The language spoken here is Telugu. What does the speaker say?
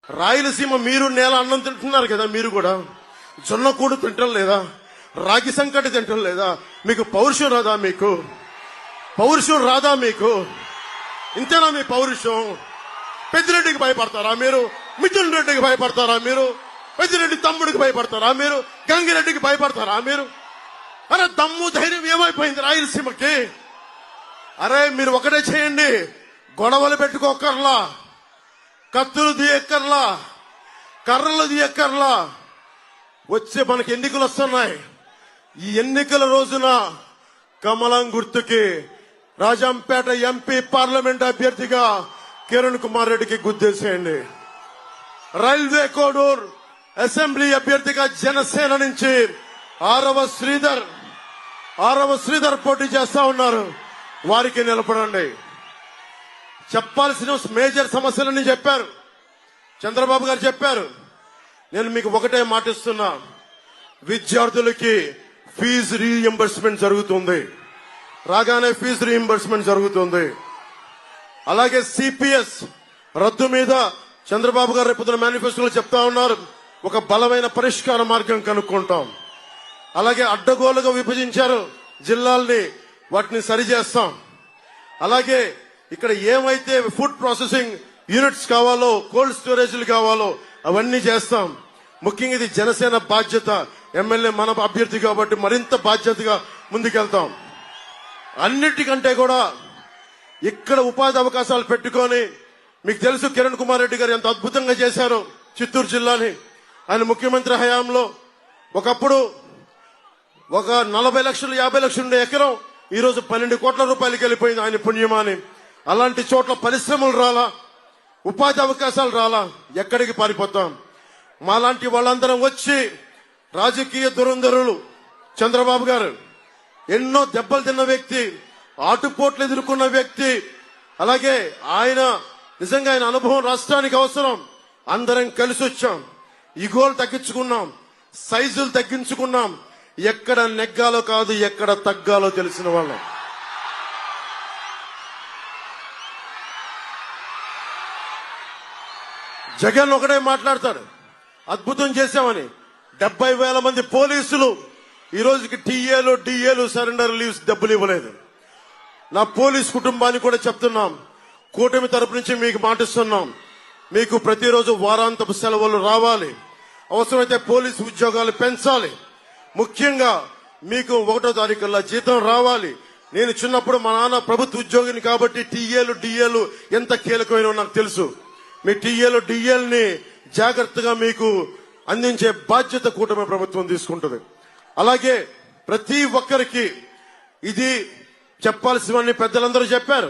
రాయలసీమ మీరు నేల అన్నం తింటున్నారు కదా, మీరు కూడా జొన్న కూడు తింటం లేదా, రాగి సంకటి తింటం లేదా? మీకు పౌరుషం రాదా? మీకు పౌరుషం రాదా? మీకు ఇంతేనా మీ పౌరుషం? పెద్దిరెడ్డికి భయపడతారా మీరు? మిథున్ రెడ్డికి భయపడతారా మీరు? పెద్దిరెడ్డి తమ్ముడికి భయపడతారా మీరు? గంగిరెడ్డికి భయపడతారా మీరు? అరే దమ్ము ధైర్యం ఏమైపోయింది రాయలసీమకి? అరే మీరు ఒకటే చేయండి, గొడవలు పెట్టుకోకర్లా, కత్తులు తీయక్కర్లా, కర్రలు తీయక్కర్లా. వచ్చే మనకి ఎన్నికలు వస్తున్నాయి. ఈ ఎన్నికల రోజున కమలం గుర్తుకి రాజంపేట ఎంపీ పార్లమెంట్ అభ్యర్థిగా కిరణ్ కుమార్ రెడ్డికి గుద్దేసేయండి. రైల్వే కోడూర్ అసెంబ్లీ అభ్యర్థిగా జనసేన నుంచి ఆరవ శ్రీధర్ పోటీ చేస్తా ఉన్నారు. వారికి నిలబడండి. చెప్పాల్సిన మేజర్ సమస్యలని చెప్పారు, చంద్రబాబు గారు చెప్పారు. నేను మీకు ఒకటే మాటిస్తున్నా, విద్యార్థులకి ఫీజు రీఎంబర్స్మెంట్ జరుగుతుంది, రాగానే ఫీజు రీఎంబర్స్మెంట్ జరుగుతుంది. అలాగే సిపిఎస్ రద్దు మీద చంద్రబాబు గారు రేపు మేనిఫెస్టోలో చెప్తా ఉన్నారు, ఒక బలమైన పరిష్కార మార్గం కనుక్కుంటాం. అలాగే అడ్డగోలుగా విభజించారు జిల్లాల్ని, వాటిని సరిచేస్తాం. అలాగే ఇక్కడ ఏమైతే ఫుడ్ ప్రాసెసింగ్ యూనిట్స్ కావాలో, కోల్డ్ స్టోరేజ్లు కావాలో అవన్నీ చేస్తాం. ముఖ్యంగా ఇది జనసేన బాధ్యత. ఎమ్మెల్యే మన అభ్యర్థి కాబట్టి మరింత బాధ్యతగా ముందుకెళ్తాం. అన్నిటికంటే కూడా ఇక్కడ ఉపాధి అవకాశాలు పెట్టుకొని, మీకు తెలుసు కిరణ్ కుమార్ రెడ్డి గారు ఎంత అద్భుతంగా చేశారు చిత్తూరు జిల్లాని. ఆయన ముఖ్యమంత్రి హయాంలో ఒకప్పుడు ఒక 40 లక్షలు 50 లక్షలు ఉండే ఎకరం ఈ రోజు 12 కోట్ల రూపాయలకి వెళ్ళిపోయింది ఆయన పుణ్యమాని. అలాంటి చోట్ల పరిశ్రమలు రాలా, ఉపాధి అవకాశాలు రాలా, ఎక్కడికి పారిపోతాం? మాలాంటి వాళ్ళందరం వచ్చి, రాజకీయ దురంధరులు చంద్రబాబు గారు ఎన్నో దెబ్బలు తిన్న వ్యక్తి, ఆటుపోట్లు ఎదుర్కొన్న వ్యక్తి. అలాగే ఆయన నిజంగా ఆయన అనుభవం రాష్ట్రానికి అవసరం. అందరం కలిసి వచ్చాం, ఇగోలు తగ్గించుకున్నాం, సైజులు తగ్గించుకున్నాం. ఎక్కడ నెగ్గాలో కాదు, ఎక్కడ తగ్గాలో తెలిసిన వాళ్ళం. జగన్ ఒకటే మాట్లాడతాడు, అద్భుతం చేశామని. 70,000 మంది పోలీసులు ఈ రోజుకి టీఏలు డిఏలు సరెండర్ లీవ్స్ డబ్బులు ఇవ్వలేదు. నా పోలీస్ కుటుంబానికి కూడా చెప్తున్నాం, కూటమి తరపు నుంచి మీకు మాటిస్తున్నాం, మీకు ప్రతిరోజు వారాంతపు సెలవులు రావాలి, అవసరమైతే పోలీసు ఉద్యోగాలు పెంచాలి. ముఖ్యంగా మీకు 1వ తారీఖుల్లో జీతం రావాలి. నేను చిన్నప్పుడు మా నాన్న ప్రభుత్వ ఉద్యోగిని కాబట్టి టీఏలు డిఏలు ఎంత కీలకమైనో నాకు తెలుసు. మీ టీఏలు డిఏల్ని జాగ్రత్తగా మీకు అందించే బాధ్యత కూటమి ప్రభుత్వం తీసుకుంటుంది. అలాగే ప్రతి ఒక్కరికి ఇది చెప్పాల్సినవన్నీ పెద్దలందరూ చెప్పారు.